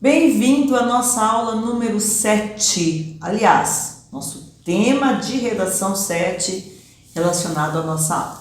Bem-vindo à nossa aula número 7. Aliás, nosso tema de redação 7 relacionado à nossa aula.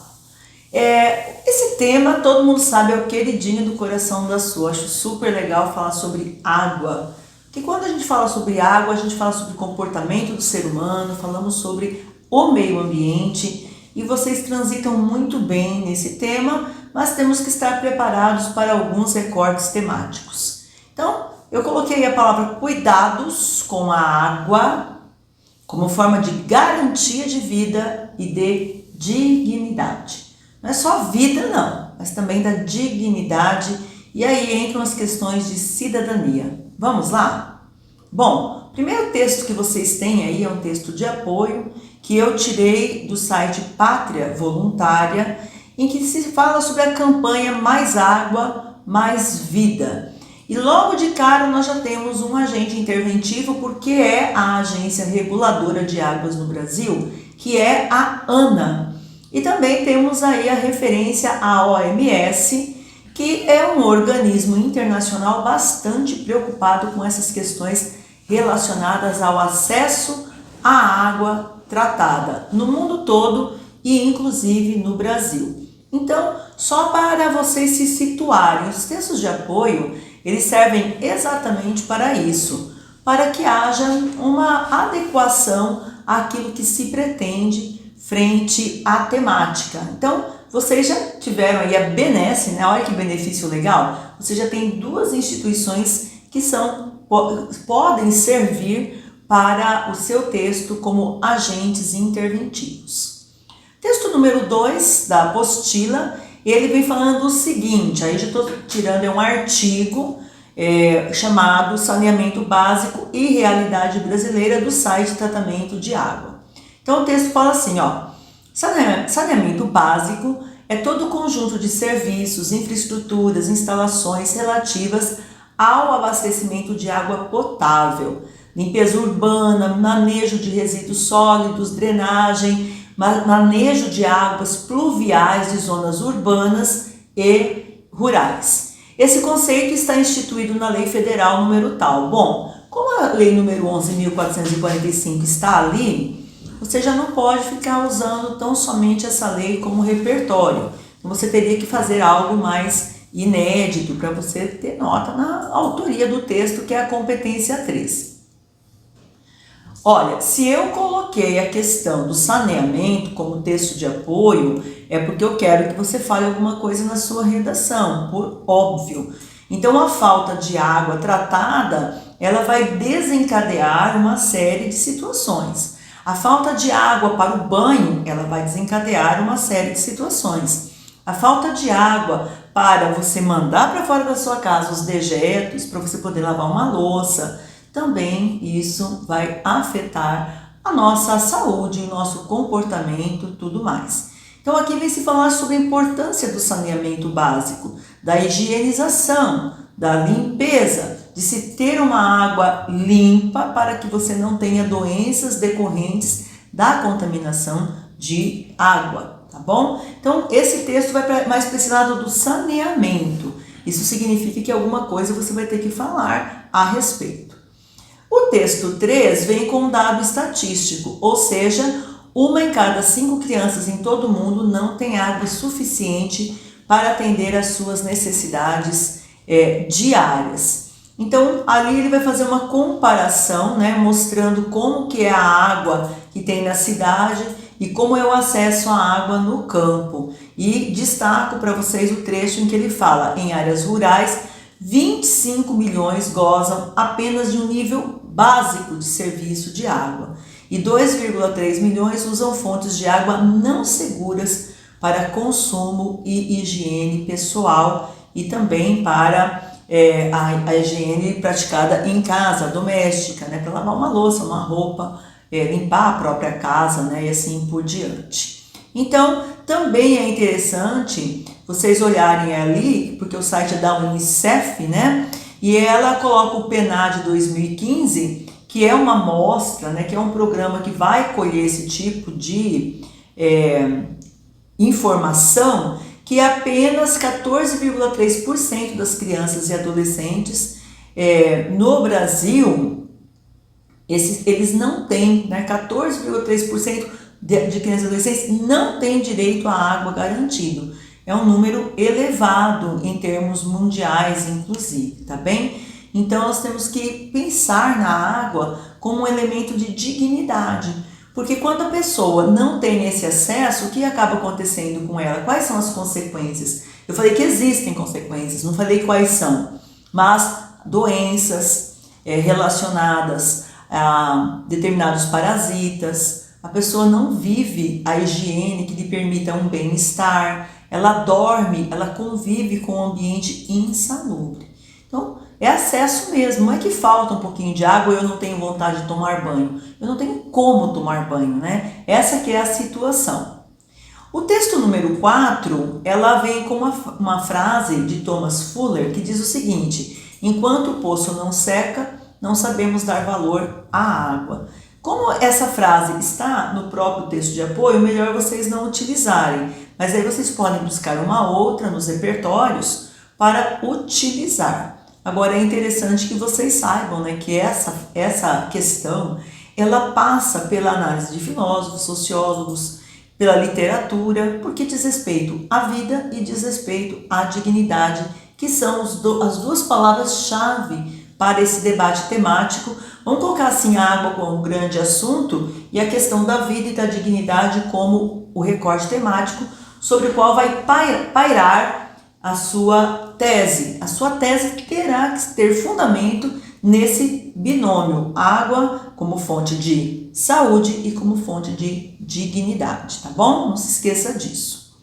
Esse tema, todo mundo sabe, é o queridinho do coração da sua. Acho super legal falar sobre água. Porque quando a gente fala sobre água, a gente fala sobre o comportamento do ser humano, falamos sobre o meio ambiente e vocês transitam muito bem nesse tema, mas temos que estar preparados para alguns recortes temáticos. Então, eu coloquei a palavra cuidados com a água como forma de garantia de vida e de dignidade. Não é só vida não, mas também da dignidade, e aí entram as questões de cidadania. Vamos lá? Bom, o primeiro texto que vocês têm aí é um texto de apoio que eu tirei do site Pátria Voluntária, em que se fala sobre a campanha Mais Água, Mais Vida. E logo de cara nós já temos um agente interventivo, porque é a Agência Reguladora de Águas no Brasil, que é a ANA. E também temos aí a referência à OMS, que é um organismo internacional bastante preocupado com essas questões relacionadas ao acesso à água tratada no mundo todo e inclusive no Brasil. Então, só para vocês se situarem, os textos de apoio, eles servem exatamente para isso, para que haja uma adequação àquilo que se pretende frente à temática. Então, vocês já tiveram aí a Benesse, né? Olha que benefício legal. Você já tem duas instituições que podem servir para o seu texto como agentes interventivos. Texto número 2 da apostila, ele vem falando o seguinte, aí já estou tirando um artigo chamado Saneamento Básico e Realidade Brasileira do site Tratamento de Água. Então o texto fala assim, saneamento básico é todo o conjunto de serviços, infraestruturas, instalações relativas ao abastecimento de água potável, limpeza urbana, manejo de resíduos sólidos, drenagem, manejo de águas pluviais de zonas urbanas e rurais. Esse conceito está instituído na Lei Federal número tal. Bom, como a Lei número 11.445 está ali, você já não pode ficar usando tão somente essa lei como repertório. Você teria que fazer algo mais inédito para você ter nota na autoria do texto, que é a competência 3. Olha, se eu coloquei a questão do saneamento como texto de apoio, é porque eu quero que você fale alguma coisa na sua redação, por óbvio. Então, a falta de água tratada, ela vai desencadear uma série de situações. A falta de água para o banho, ela vai desencadear uma série de situações. A falta de água para você mandar para fora da sua casa os dejetos, para você poder lavar uma louça, também isso vai afetar a nossa saúde, o nosso comportamento e tudo mais. Então aqui vem se falar sobre a importância do saneamento básico, da higienização, da limpeza, de se ter uma água limpa para que você não tenha doenças decorrentes da contaminação de água, tá bom? Então esse texto vai mais para esse lado do saneamento. Isso significa que alguma coisa você vai ter que falar a respeito. O texto 3 vem com um dado estatístico, ou seja, 1 em cada 5 crianças em todo o mundo não tem água suficiente para atender às suas necessidades diárias. Então, ali ele vai fazer uma comparação, né, mostrando como que é a água que tem na cidade e como é o acesso à água no campo. E destaco para vocês o trecho em que ele fala, em áreas rurais, 25 milhões gozam apenas de um nível básico de serviço de água e 2,3 milhões usam fontes de água não seguras para consumo e higiene pessoal e também para a higiene praticada em casa, doméstica, né, para lavar uma louça, uma roupa, limpar a própria casa, né, e assim por diante. Então, também é interessante vocês olharem ali, porque o site é da Unicef, né, e ela coloca o PNAD 2015, que é uma amostra, né, que é um programa que vai colher esse tipo de informação, que apenas 14,3% das crianças e adolescentes no Brasil, eles não têm, né, 14,3% de crianças e adolescentes não têm direito à água garantido. É um número elevado em termos mundiais, inclusive, tá bem? Então, nós temos que pensar na água como um elemento de dignidade. Porque quando a pessoa não tem esse acesso, o que acaba acontecendo com ela? Quais são as consequências? Eu falei que existem consequências, não falei quais são. Mas doenças relacionadas a determinados parasitas, a pessoa não vive a higiene que lhe permita um bem-estar, ela dorme, ela convive com um ambiente insalubre. Então, é acesso mesmo, não é que falta um pouquinho de água e eu não tenho vontade de tomar banho. Eu não tenho como tomar banho, né? Essa que é a situação. O texto número 4, ela vem com uma frase de Thomas Fuller que diz o seguinte: enquanto o poço não seca, não sabemos dar valor à água. Como essa frase está no próprio texto de apoio, melhor vocês não utilizarem. Mas aí vocês podem buscar uma outra nos repertórios para utilizar. Agora é interessante que vocês saibam, né, que essa questão ela passa pela análise de filósofos, sociólogos, pela literatura, porque diz respeito à vida e diz respeito à dignidade, que são as duas palavras-chave para esse debate temático. Vamos colocar assim a água como um grande assunto e a questão da vida e da dignidade como o recorte temático sobre o qual vai pairar a sua tese. A sua tese terá que ter fundamento nesse binômio, água como fonte de saúde e como fonte de dignidade, tá bom? Não se esqueça disso.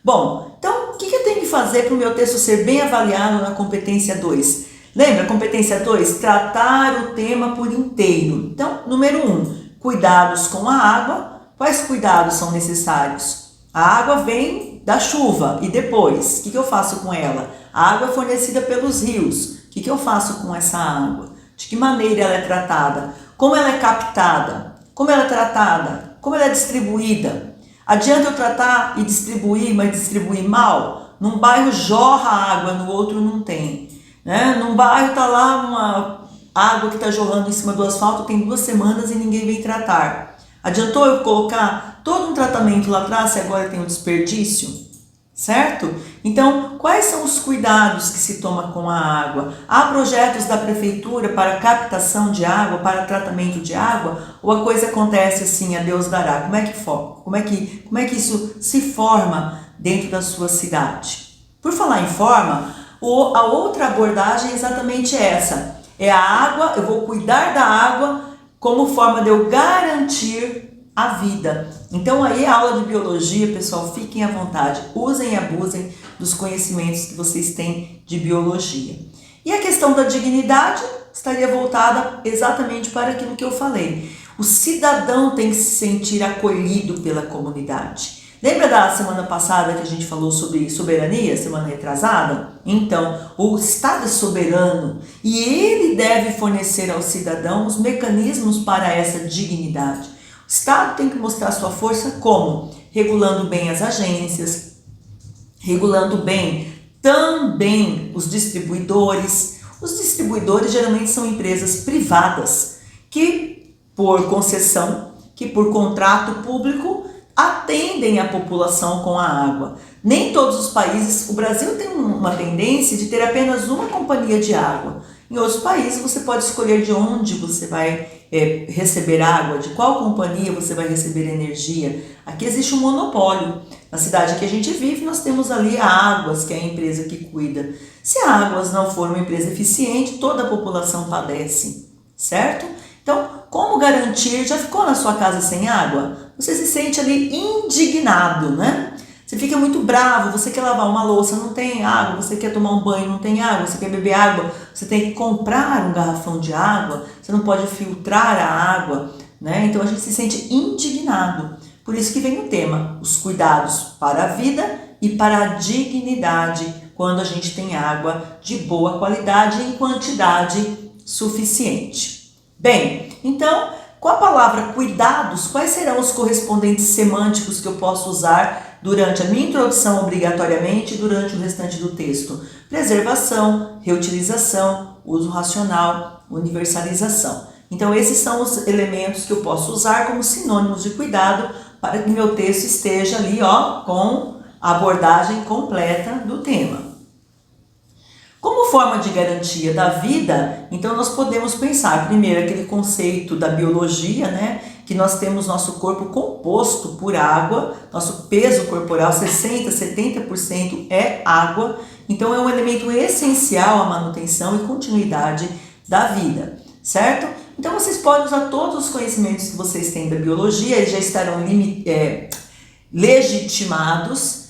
Bom, então o que eu tenho que fazer para o meu texto ser bem avaliado na competência 2? Lembra, competência 2? Tratar o tema por inteiro. Então, número 1, cuidados com a água. Quais cuidados são necessários? A água vem da chuva e depois, o que eu faço com ela? A água é fornecida pelos rios. O que eu faço com essa água? De que maneira ela é tratada? Como ela é captada? Como ela é tratada? Como ela é distribuída? Adianta eu tratar e distribuir, mas distribuir mal? Num bairro jorra água, no outro não tem. Né? Num bairro está lá uma água que está jorrando em cima do asfalto, tem 2 semanas e ninguém vem tratar. Adiantou eu colocar todo um tratamento lá atrás se agora tem um desperdício? Certo? Então, quais são os cuidados que se toma com a água? Há projetos da prefeitura para captação de água, para tratamento de água? Ou a coisa acontece assim, a Deus dará? Como é que isso se forma dentro da sua cidade? Por falar em forma, a outra abordagem é exatamente essa. É a água, eu vou cuidar da água como forma de eu garantir a vida. Então aí a aula de biologia, pessoal, fiquem à vontade, usem e abusem dos conhecimentos que vocês têm de biologia. E a questão da dignidade estaria voltada exatamente para aquilo que eu falei. O cidadão tem que se sentir acolhido pela comunidade. Lembra da semana passada que a gente falou sobre soberania, semana retrasada? Então, o Estado é soberano e ele deve fornecer ao cidadão os mecanismos para essa dignidade. O Estado tem que mostrar sua força como? Regulando bem as agências, regulando bem também os distribuidores. Os distribuidores geralmente são empresas privadas que, por concessão, que por contrato público, atendem a população com a água. Nem todos os países, o Brasil tem uma tendência de ter apenas uma companhia de água. Em outros países você pode escolher de onde você vai receber água, de qual companhia você vai receber energia. Aqui existe um monopólio. Na cidade que a gente vive, nós temos ali a Águas, que é a empresa que cuida. Se a Águas não for uma empresa eficiente, toda a população padece, certo? Então, como garantir? Já ficou na sua casa sem água? Você se sente ali indignado, né? Você fica muito bravo, você quer lavar uma louça, não tem água, você quer tomar um banho, não tem água, você quer beber água, você tem que comprar um garrafão de água, você não pode filtrar a água, né? Então a gente se sente indignado. Por isso que vem o tema, os cuidados para a vida e para a dignidade, quando a gente tem água de boa qualidade e em quantidade suficiente. Bem, então, Com a palavra cuidados, quais serão os correspondentes semânticos que eu posso usar durante a minha introdução obrigatoriamente e durante o restante do texto? Preservação, reutilização, uso racional, universalização. Então, esses são os elementos que eu posso usar como sinônimos de cuidado para que meu texto esteja ali, com a abordagem completa do tema. Como forma de garantia da vida, então nós podemos pensar primeiro aquele conceito da biologia, né? Que nós temos nosso corpo composto por água, nosso peso corporal 60%, 70% é água, então é um elemento essencial à manutenção e continuidade da vida, certo? Então vocês podem usar todos os conhecimentos que vocês têm da biologia, eles já estarão legitimados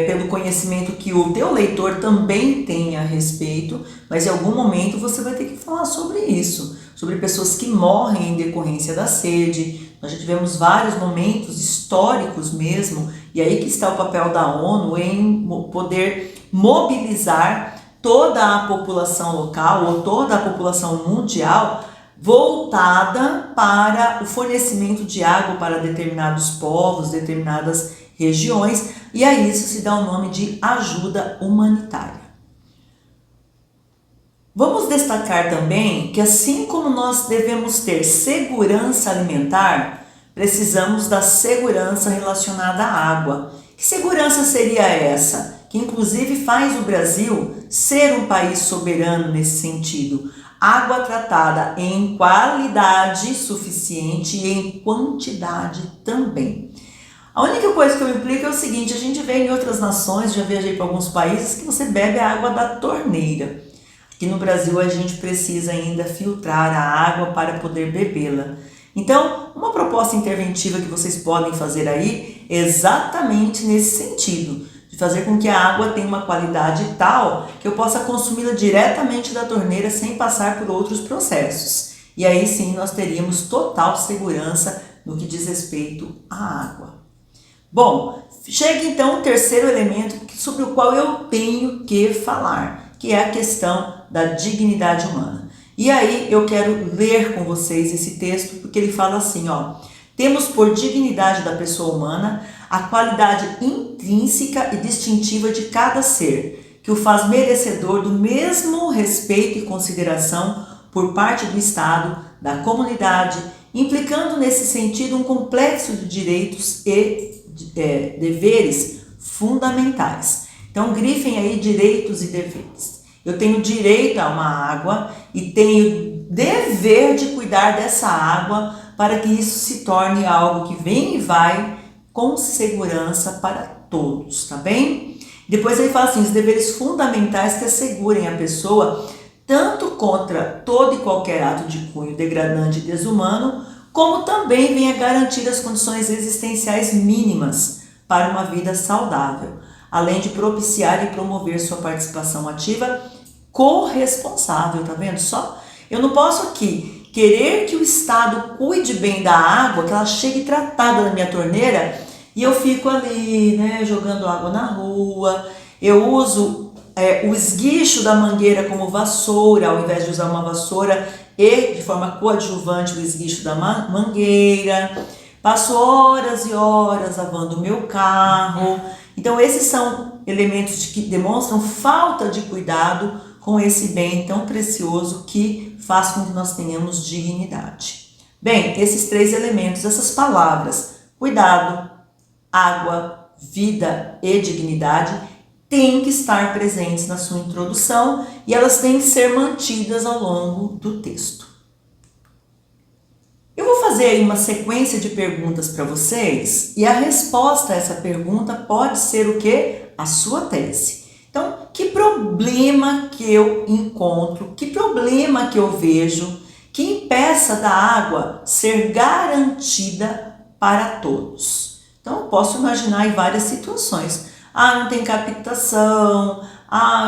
pelo conhecimento que o teu leitor também tem a respeito, mas em algum momento você vai ter que falar sobre isso, sobre pessoas que morrem em decorrência da sede. Nós já tivemos vários momentos históricos mesmo, e aí que está o papel da ONU em poder mobilizar toda a população local ou toda a população mundial voltada para o fornecimento de água para determinados povos, determinadas regiões, e a isso se dá o nome de ajuda humanitária. Vamos destacar também que assim como nós devemos ter segurança alimentar, precisamos da segurança relacionada à água. Que segurança seria essa? Que inclusive faz o Brasil ser um país soberano nesse sentido. Água tratada em qualidade suficiente e em quantidade também. A única coisa que eu implico é o seguinte: a gente vê em outras nações, já viajei para alguns países, que você bebe a água da torneira. Aqui no Brasil a gente precisa ainda filtrar a água para poder bebê-la. Então, uma proposta interventiva que vocês podem fazer aí é exatamente nesse sentido, de fazer com que a água tenha uma qualidade tal que eu possa consumi-la diretamente da torneira sem passar por outros processos. E aí sim nós teríamos total segurança no que diz respeito à água. Bom, chega então o terceiro elemento sobre o qual eu tenho que falar, que é a questão da dignidade humana. E aí eu quero ler com vocês esse texto, porque ele fala assim, temos por dignidade da pessoa humana a qualidade intrínseca e distintiva de cada ser, que o faz merecedor do mesmo respeito e consideração por parte do Estado, da comunidade, implicando nesse sentido um complexo de direitos e deveres fundamentais. Então, grifem aí direitos e deveres. Eu tenho direito a uma água e tenho dever de cuidar dessa água para que isso se torne algo que vem e vai com segurança para todos, tá bem? Depois ele fala assim, os deveres fundamentais que assegurem a pessoa tanto contra todo e qualquer ato de cunho degradante e desumano, como também venha garantir as condições existenciais mínimas para uma vida saudável, além de propiciar e promover sua participação ativa corresponsável, tá vendo só? Eu não posso aqui querer que o Estado cuide bem da água, que ela chegue tratada na minha torneira, e eu fico ali, jogando água na rua, eu uso o esguicho da mangueira como vassoura, ao invés de usar uma vassoura, e de forma coadjuvante o esguicho da mangueira, passo horas e horas lavando o meu carro. Então esses são elementos que demonstram falta de cuidado com esse bem tão precioso que faz com que nós tenhamos dignidade. Bem, esses três elementos, essas palavras, cuidado, água, vida e dignidade, têm que estar presentes na sua introdução e elas têm que ser mantidas ao longo do texto. Eu vou fazer aí uma sequência de perguntas para vocês e a resposta a essa pergunta pode ser o quê? A sua tese. Então, que problema que eu encontro, que problema que eu vejo que impeça da água ser garantida para todos? Então, eu posso imaginar em várias situações. Não tem captação,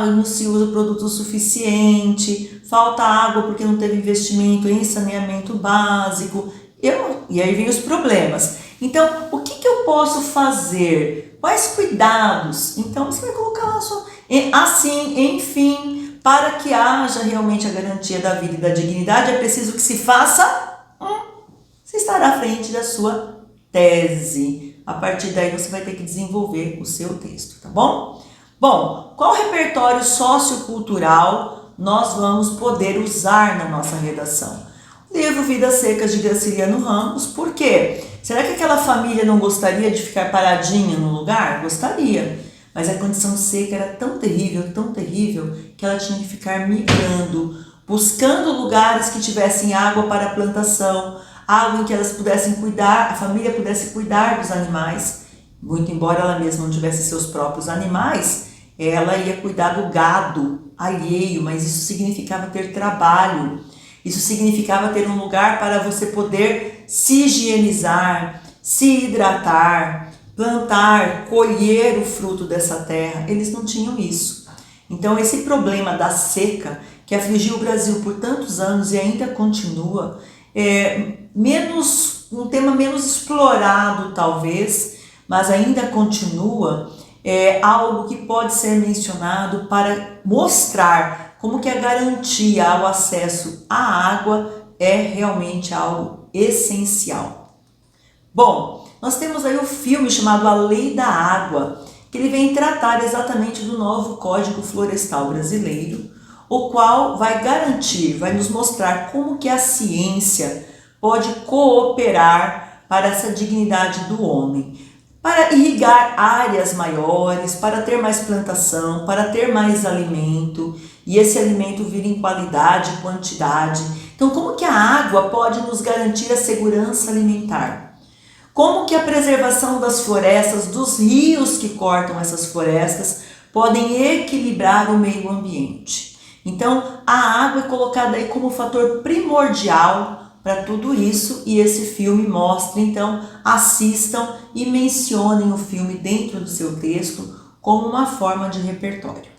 não se usa produto suficiente, falta água porque não teve investimento em saneamento básico, e aí vem os problemas. Então, o que eu posso fazer? Quais cuidados? Então, você vai colocar lá enfim, para que haja realmente a garantia da vida e da dignidade, é preciso que se faça você estará à frente da sua tese. A partir daí você vai ter que desenvolver o seu texto, tá bom? Bom, qual repertório sociocultural nós vamos poder usar na nossa redação? O livro Vidas Secas de Graciliano Ramos, por quê? Será que aquela família não gostaria de ficar paradinha no lugar? Gostaria, mas a condição seca era tão terrível, que ela tinha que ficar migrando, buscando lugares que tivessem água para a plantação, água em que elas pudessem cuidar, a família pudesse cuidar dos animais. Muito embora ela mesma não tivesse seus próprios animais, ela ia cuidar do gado alheio, mas isso significava ter trabalho, isso significava ter um lugar para você poder se higienizar, se hidratar, plantar, colher o fruto dessa terra. Eles não tinham isso. Então esse problema da seca, que afligiu o Brasil por tantos anos e ainda continua, um tema menos explorado talvez, mas ainda continua, algo que pode ser mencionado para mostrar como que a garantia ao acesso à água é realmente algo essencial. Bom, nós temos aí o filme chamado A Lei da Água, que ele vem tratar exatamente do novo Código Florestal Brasileiro, o qual vai garantir, vai nos mostrar como que a ciência pode cooperar para essa dignidade do homem, para irrigar áreas maiores, para ter mais plantação, para ter mais alimento, e esse alimento vir em qualidade e quantidade. Então, como que a água pode nos garantir a segurança alimentar? Como que a preservação das florestas, dos rios que cortam essas florestas, podem equilibrar o meio ambiente? Então, a água é colocada aí como fator primordial para tudo isso, e esse filme mostra. Então, assistam e mencionem o filme dentro do seu texto como uma forma de repertório.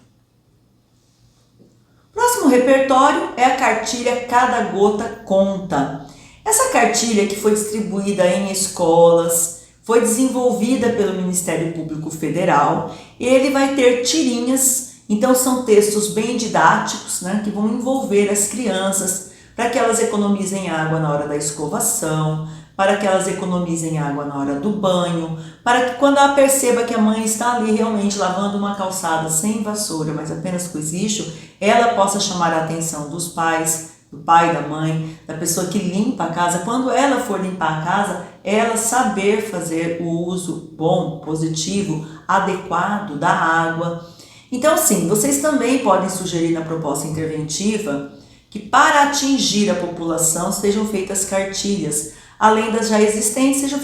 Próximo repertório é a cartilha Cada Gota Conta. Essa cartilha, que foi distribuída em escolas, foi desenvolvida pelo Ministério Público Federal. Ele vai ter tirinhas, então são textos bem didáticos, né, que vão envolver as crianças para que elas economizem água na hora da escovação, para que elas economizem água na hora do banho, para que quando ela perceba que a mãe está ali realmente lavando uma calçada sem vassoura, mas apenas com lixo, ela possa chamar a atenção dos pais, do pai, da mãe, da pessoa que limpa a casa. Quando ela for limpar a casa, ela saber fazer o uso bom, positivo, adequado da água. Então, sim, vocês também podem sugerir na proposta interventiva que para atingir a população sejam feitas cartilhas, além das já existentes, sejam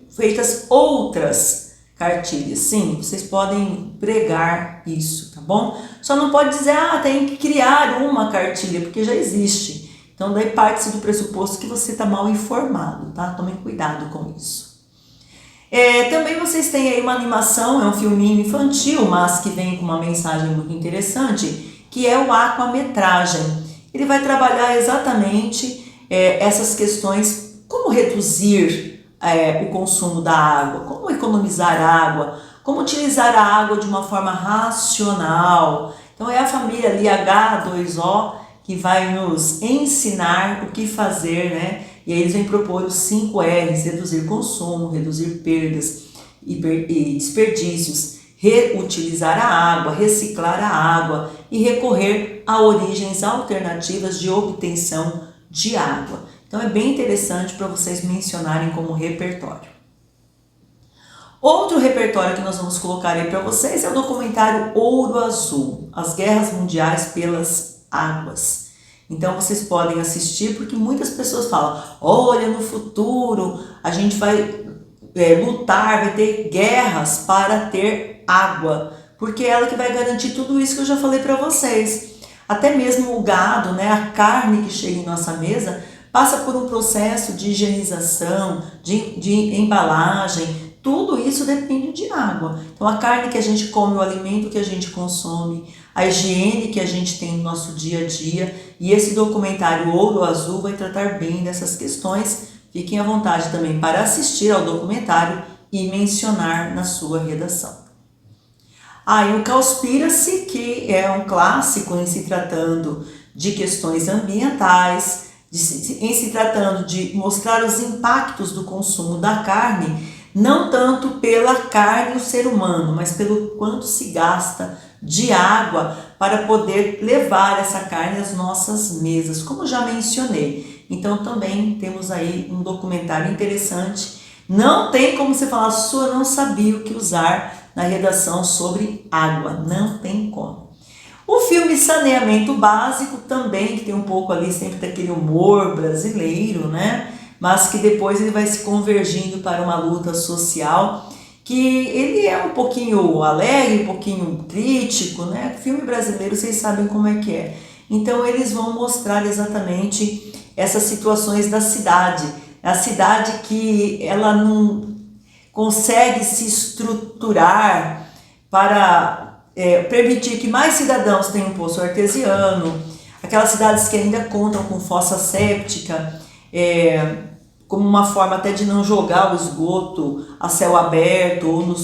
feitas outras cartilhas. Sim, vocês podem pregar isso, tá bom? Só não pode dizer, tem que criar uma cartilha, porque já existe. Então, daí parte-se do pressuposto que você está mal informado, tá? Tomem cuidado com isso. Também vocês têm aí uma animação, é um filminho infantil, mas que vem com uma mensagem muito interessante, que é o aquametragem. Ele vai trabalhar exatamente essas questões, como reduzir o consumo da água, como economizar água, como utilizar a água de uma forma racional. Então é a família ali H2O que vai nos ensinar o que fazer, né? E aí eles vêm propor os 5 R's: reduzir consumo, reduzir perdas e desperdícios, reutilizar a água, reciclar a água e recorrer a origens alternativas de obtenção de água. Então é bem interessante para vocês mencionarem como repertório. Outro repertório que nós vamos colocar aí para vocês é o documentário Ouro Azul, As Guerras Mundiais pelas Águas. Então vocês podem assistir, porque muitas pessoas falam, olha, no futuro a gente vai lutar, vai ter guerras para ter água, porque é ela que vai garantir tudo isso que eu já falei para vocês. Até mesmo o gado, né, a carne que chega em nossa mesa, passa por um processo de higienização, de embalagem. Tudo isso depende de água. Então a carne que a gente come, o alimento que a gente consome, a higiene que a gente tem no nosso dia a dia, e esse documentário Ouro Azul vai tratar bem dessas questões. Fiquem à vontade também para assistir ao documentário e mencionar na sua redação. E o Causpira-se, que é um clássico em se tratando de questões ambientais, em se tratando de mostrar os impactos do consumo da carne, não tanto pela carne o ser humano, mas pelo quanto se gasta de água para poder levar essa carne às nossas mesas, como já mencionei. Então também temos aí um documentário interessante. Não tem como você falar, sua não sabia o que usar na redação sobre água, não tem como. O filme Saneamento Básico também, que tem um pouco ali sempre daquele humor brasileiro, né? Mas que depois ele vai se convergindo para uma luta social, que ele é um pouquinho alegre, um pouquinho crítico, né? O filme brasileiro, vocês sabem como é que é. Então eles vão mostrar exatamente essas situações da cidade. A cidade que ela não consegue se estruturar para permitir que mais cidadãos tenham um poço artesiano, aquelas cidades que ainda contam com fossa séptica, como uma forma até de não jogar o esgoto a céu aberto ou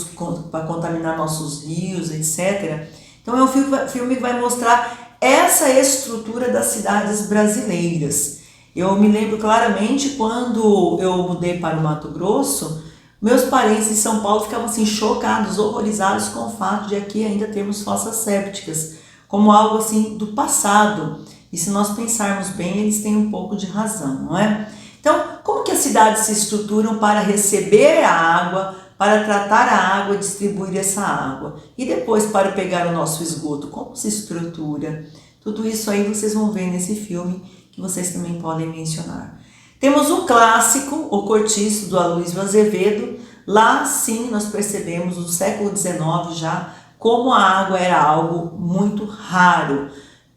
para contaminar nossos rios, etc. Então é um filme que vai mostrar essa estrutura das cidades brasileiras. Eu me lembro claramente quando eu mudei para o Mato Grosso, meus parentes em São Paulo ficavam assim chocados, horrorizados com o fato de aqui ainda termos fossas sépticas, como algo assim do passado. E se nós pensarmos bem, eles têm um pouco de razão, não é? Então, como que as cidades se estruturam para receber a água, para tratar a água e distribuir essa água? E depois para pegar o nosso esgoto, como se estrutura? Tudo isso aí vocês vão ver nesse filme, que vocês também podem mencionar. Temos um clássico, O Cortiço, do Aloysio Azevedo. Lá sim nós percebemos no século XIX já como a água era algo muito raro.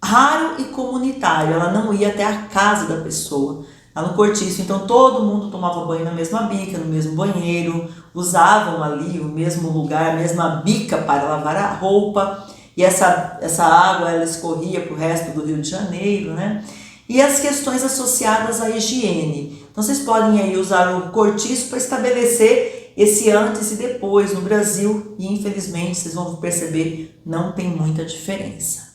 Raro e comunitário, ela não ia até a casa da pessoa. Lá no Cortiço, então todo mundo tomava banho na mesma bica, no mesmo banheiro, usavam ali o mesmo lugar, a mesma bica para lavar a roupa. E essa água ela escorria para o resto do Rio de Janeiro, né? E as questões associadas à higiene. Então vocês podem aí usar o cortiço para estabelecer esse antes e depois no Brasil e infelizmente vocês vão perceber, não tem muita diferença.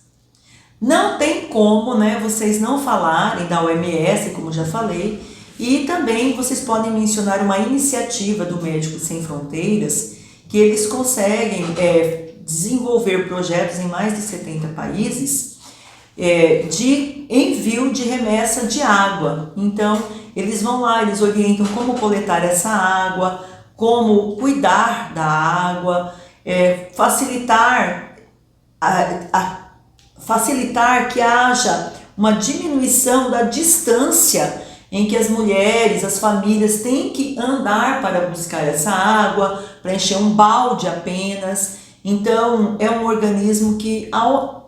Não tem como, né, vocês não falarem da OMS, como já falei, e também vocês podem mencionar uma iniciativa do Médicos Sem Fronteiras, que eles conseguem desenvolver projetos em mais de 70 países, de envio de remessa de água. Então eles vão lá, eles orientam como coletar essa água, como cuidar da água, facilitar que haja uma diminuição da distância em que as mulheres, as famílias têm que andar para buscar essa água, para encher um balde apenas. Então é um organismo que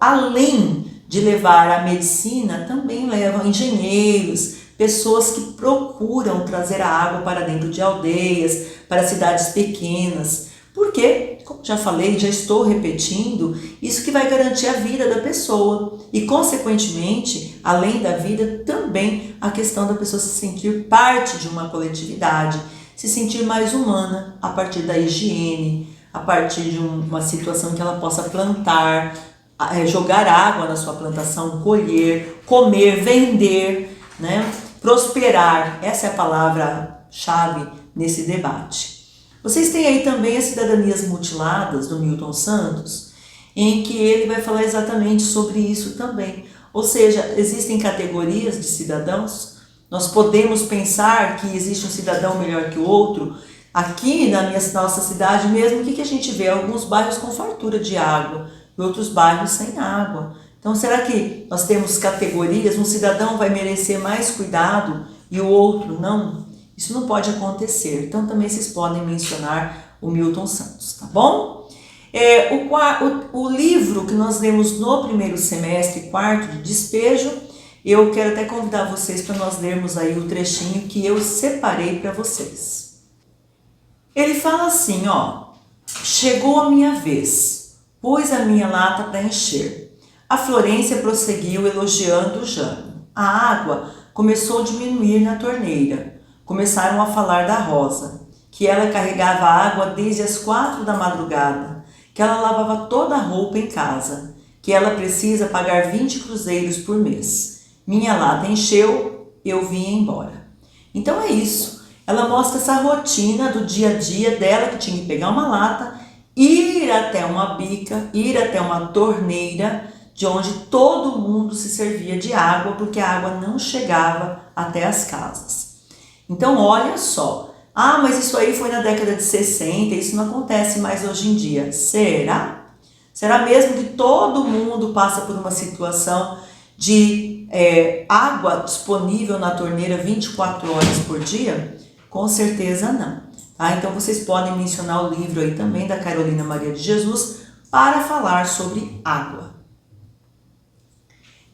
além de levar a medicina, também levam engenheiros, pessoas que procuram trazer a água para dentro de aldeias, para cidades pequenas. Porque, como já falei, já estou repetindo, isso que vai garantir a vida da pessoa. E, consequentemente, além da vida, também a questão da pessoa se sentir parte de uma coletividade, se sentir mais humana a partir da higiene, a partir de uma situação que ela possa plantar, jogar água na sua plantação, colher, comer, vender, né? Prosperar. Essa é a palavra-chave nesse debate. Vocês têm aí também as Cidadanias Mutiladas, do Milton Santos, em que ele vai falar exatamente sobre isso também. Ou seja, existem categorias de cidadãos, nós podemos pensar que existe um cidadão melhor que o outro. Aqui na nossa cidade mesmo, o que a gente vê? Alguns bairros com fartura de água, e outros bairros sem água. Então, será que nós temos categorias? Um cidadão vai merecer mais cuidado e o outro não? Isso não pode acontecer. Então, também vocês podem mencionar o Milton Santos, tá bom? O livro que nós lemos no primeiro semestre, quarto de despejo, eu quero até convidar vocês para nós lermos aí o trechinho que eu separei para vocês. Ele fala assim, ó: chegou a minha vez. Pus a minha lata para encher. A Florência prosseguiu elogiando o Jânio. A água começou a diminuir na torneira. Começaram a falar da Rosa, que ela carregava água desde as 4 da madrugada, que ela lavava toda a roupa em casa, que ela precisa pagar 20 cruzeiros por mês. Minha lata encheu, eu vinha embora. Então é isso. Ela mostra essa rotina do dia a dia dela, que tinha que pegar uma lata, ir até uma bica, ir até uma torneira, de onde todo mundo se servia de água, porque a água não chegava até as casas. Então olha só, mas isso aí foi na década de 60, isso não acontece mais hoje em dia. Será? Será mesmo que todo mundo passa por uma situação de água disponível na torneira 24 horas por dia? Com certeza não. Tá? Então vocês podem mencionar o livro aí também da Carolina Maria de Jesus para falar sobre água.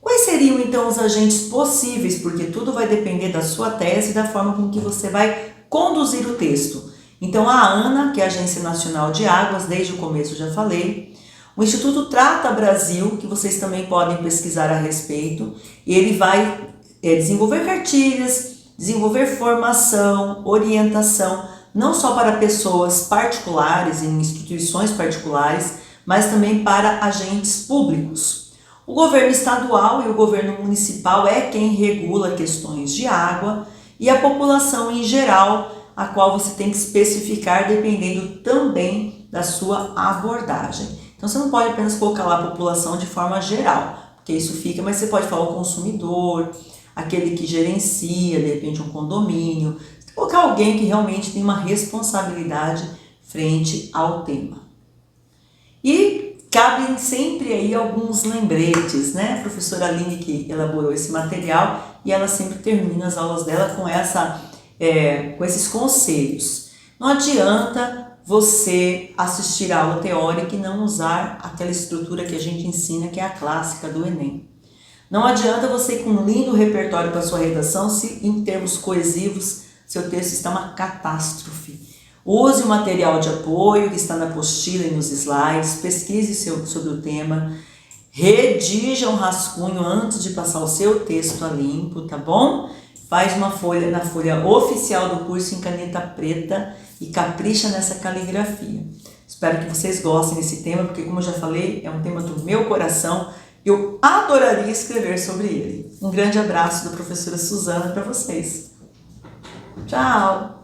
Quais seriam então os agentes possíveis? Porque tudo vai depender da sua tese e da forma com que você vai conduzir o texto. Então a ANA, que é a Agência Nacional de Águas, desde o começo já falei. O Instituto Trata Brasil, que vocês também podem pesquisar a respeito. E ele vai desenvolver cartilhas, desenvolver formação, orientação, não só para pessoas particulares, em instituições particulares, mas também para agentes públicos. O governo estadual e o governo municipal é quem regula questões de água e a população em geral, a qual você tem que especificar dependendo também da sua abordagem. Então você não pode apenas colocar lá a população de forma geral, porque isso fica, mas você pode falar o consumidor, aquele que gerencia, de repente, um condomínio, colocar alguém que realmente tem uma responsabilidade frente ao tema. E cabem sempre aí alguns lembretes, né? A professora Aline que elaborou esse material e ela sempre termina as aulas dela com esses conselhos. Não adianta você assistir a aula teórica e não usar aquela estrutura que a gente ensina, que é a clássica do Enem. Não adianta você ir com um lindo repertório para sua redação se em termos coesivos seu texto está uma catástrofe. Use o material de apoio que está na apostila e nos slides, pesquise sobre o tema, redija um rascunho antes de passar o seu texto a limpo, tá bom? Faz uma folha na folha oficial do curso em caneta preta e capricha nessa caligrafia. Espero que vocês gostem desse tema, porque como eu já falei, é um tema do meu coração. Eu adoraria escrever sobre ele. Um grande abraço da professora Suzana para vocês. Tchau!